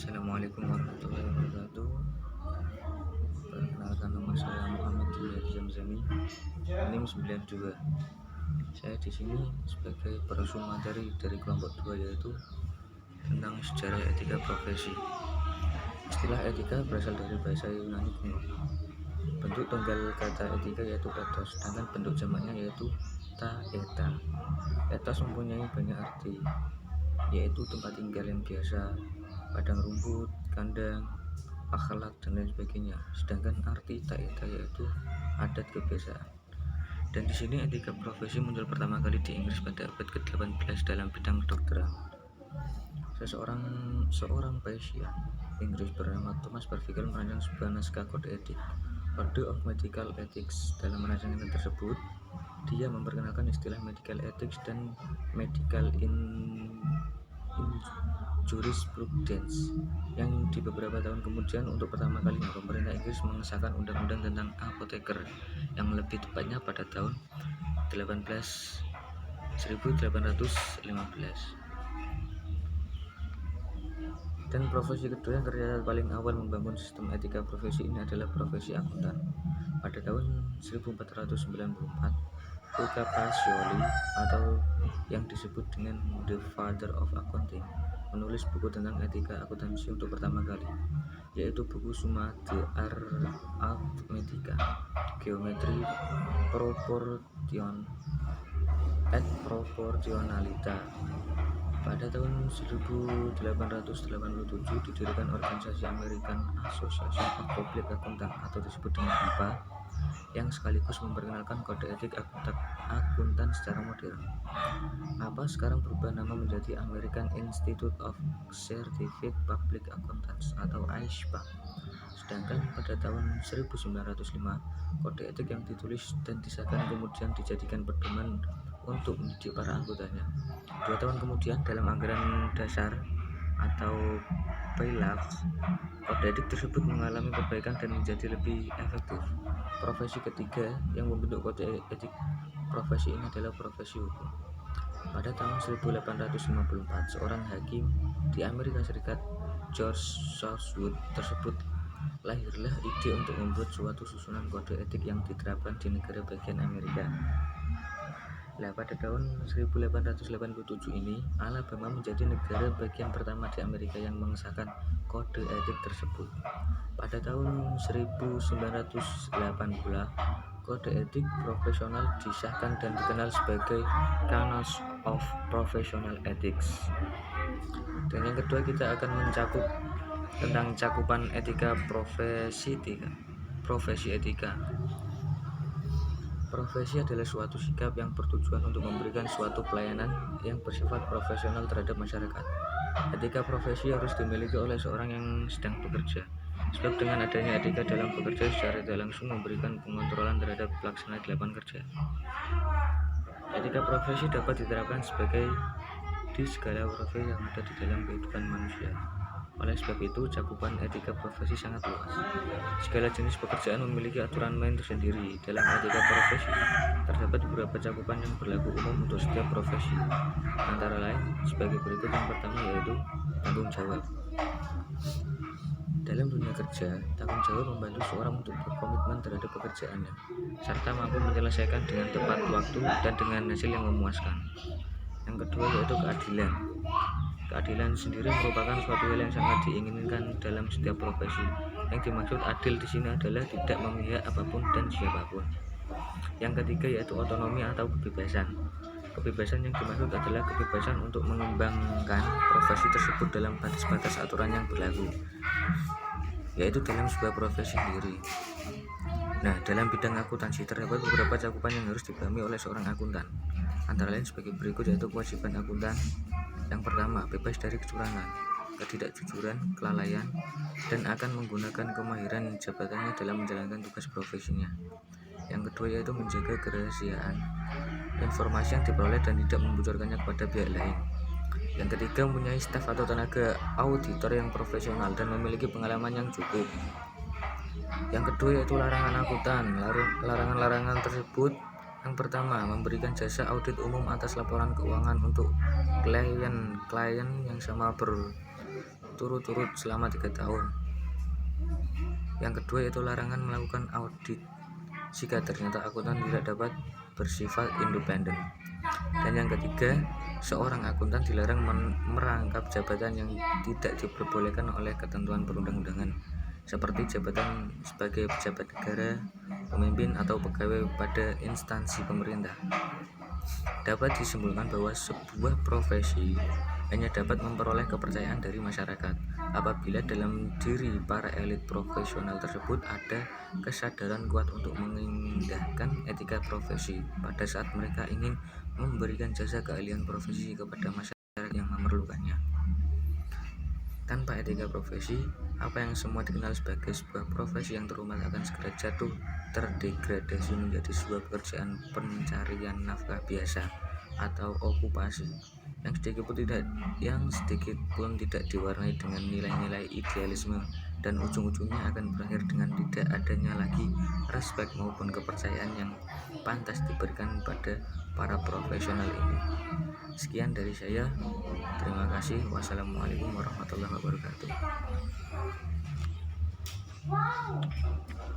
Assalamualaikum warahmatullahi wabarakatuh. Perkenalkan, nama saya Muhammad Juliari Zamzami, NIM 92. Saya di sini sebagai peresum materi dari kelompok 2, yaitu tentang sejarah etika profesi. Istilah etika berasal dari bahasa Yunani kuno. Bentuk tunggal kata etika yaitu ethos, sedangkan bentuk jamaknya yaitu ta eta. Ethos mempunyai banyak arti, yaitu tempat tinggal yang biasa, padang rumput, kandang, akhlak, dan lain sebagainya. Sedangkan arti taeta yaitu adat kebiasaan. Dan di sini etika profesi muncul pertama kali di Inggris pada abad ke-18 dalam bidang kedokteran. Seorang Persia Inggris bernama Thomas berpikir merancang sebuah naskah kode etik, Code of Medical Ethics. Dalam rancangan tersebut, dia memperkenalkan istilah medical ethics dan medical in jurisprudence, yang di beberapa tahun kemudian untuk pertama kalinya pemerintah Inggris mengesahkan undang-undang tentang apoteker, yang lebih tepatnya pada tahun 1815. Dan profesi kedua yang tercatat paling awal membangun sistem etika profesi ini adalah profesi akuntan. Pada tahun 1494, Luca Pacioli, atau yang disebut dengan The Father of Accounting, menulis buku tentang etika akuntansi untuk pertama kali, yaitu buku Summa de Arithmetica, Geometri Proportion et Proportionalita. Pada tahun 1887 didirikan organisasi American Association of Public Accountants, atau disebut dengan APA, yang sekaligus memperkenalkan kode etik akuntan secara modern. APA sekarang berubah nama menjadi American Institute of Certified Public Accountants, atau AICPA. Sedangkan pada tahun 1905, kode etik yang ditulis dan disahkan kemudian dijadikan pedoman untuk mendidik para anggotanya. 2 tahun kemudian, dalam anggaran dasar atau bailouts, kode etik tersebut mengalami perbaikan dan menjadi lebih efektif. Profesi ketiga yang membentuk kode etik profesi ini adalah profesi hukum. Pada tahun 1854, seorang hakim di Amerika Serikat, George Southwood tersebut, lahirlah ide untuk membuat suatu susunan kode etik yang diterapkan di negara bagian Amerika. Pada tahun 1887 ini, Alabama menjadi negara bagian pertama di Amerika yang mengesahkan kode etik tersebut. Pada tahun 1908 kode etik profesional disahkan dan dikenal sebagai Canons of Professional Ethics. Dan yang kedua, kita akan mencakup tentang cakupan etika profesi etika. Profesi adalah suatu sikap yang bertujuan untuk memberikan suatu pelayanan yang bersifat profesional terhadap masyarakat. Etika profesi harus dimiliki oleh seorang yang sedang bekerja, sebab dengan adanya etika dalam bekerja secara tidak langsung memberikan pengontrolan terhadap pelaksanaan di lapangan kerja. Etika profesi dapat diterapkan di segala profesi yang ada di dalam kehidupan manusia. Oleh sebab itu, cakupan etika profesi sangat luas. Segala jenis pekerjaan memiliki aturan main tersendiri. Dalam etika profesi, terdapat beberapa cakupan yang berlaku umum untuk setiap profesi. Antara lain, sebagai berikut. Yang pertama yaitu tanggung jawab. Dalam dunia kerja, tanggung jawab membantu seorang untuk berkomitmen terhadap pekerjaannya, serta mampu menyelesaikan dengan tepat waktu dan dengan hasil yang memuaskan. Yang kedua yaitu keadilan. Keadilan sendiri merupakan suatu hal yang sangat diinginkan dalam setiap profesi. Yang dimaksud adil di sini adalah tidak memihak apapun dan siapapun. Yang ketiga yaitu otonomi atau kebebasan. Kebebasan yang dimaksud adalah kebebasan untuk mengembangkan profesi tersebut dalam batas-batas aturan yang berlaku, yaitu dalam sebuah profesi sendiri. Nah, dalam bidang akuntansi terdapat beberapa cakupan yang harus dipahami oleh seorang akuntan. Antara lain sebagai berikut, yaitu kewajiban akuntan. Yang pertama, bebas dari kecurangan, ketidakjujuran, kelalaian, dan akan menggunakan kemahiran jabatannya dalam menjalankan tugas profesinya. Yang kedua yaitu menjaga kerahasiaan informasi yang diperoleh dan tidak membocorkannya kepada pihak lain. Yang ketiga, mempunyai staf atau tenaga auditor yang profesional dan memiliki pengalaman yang cukup. Yang kedua yaitu larangan akuntan. Larangan-larangan tersebut, yang pertama, memberikan jasa audit umum atas laporan keuangan untuk klien yang sama berturut-turut selama 3 tahun. Yang kedua yaitu larangan melakukan audit jika ternyata akuntan tidak dapat bersifat independen. Dan yang ketiga, seorang akuntan dilarang merangkap jabatan yang tidak diperbolehkan oleh ketentuan perundang-undangan, seperti jabatan sebagai pejabat negara, pemimpin, atau pegawai pada instansi pemerintah. Dapat disimpulkan bahwa sebuah profesi hanya dapat memperoleh kepercayaan dari masyarakat apabila dalam diri para elit profesional tersebut ada kesadaran kuat untuk mengindahkan etika profesi pada saat mereka ingin memberikan jasa keahlian profesi kepada masyarakat yang memerlukannya. Tanpa etika profesi, apa yang semua dikenal sebagai sebuah profesi yang terhormat akan segera jatuh terdegradasi menjadi sebuah pekerjaan pencarian nafkah biasa atau okupasi yang sedikit pun tidak diwarnai dengan nilai-nilai idealisme, dan ujung-ujungnya akan berakhir dengan tidak adanya lagi respek maupun kepercayaan yang pantas diberikan pada para profesional ini. Sekian dari saya, terima kasih. Wassalamualaikum warahmatullahi wabarakatuh.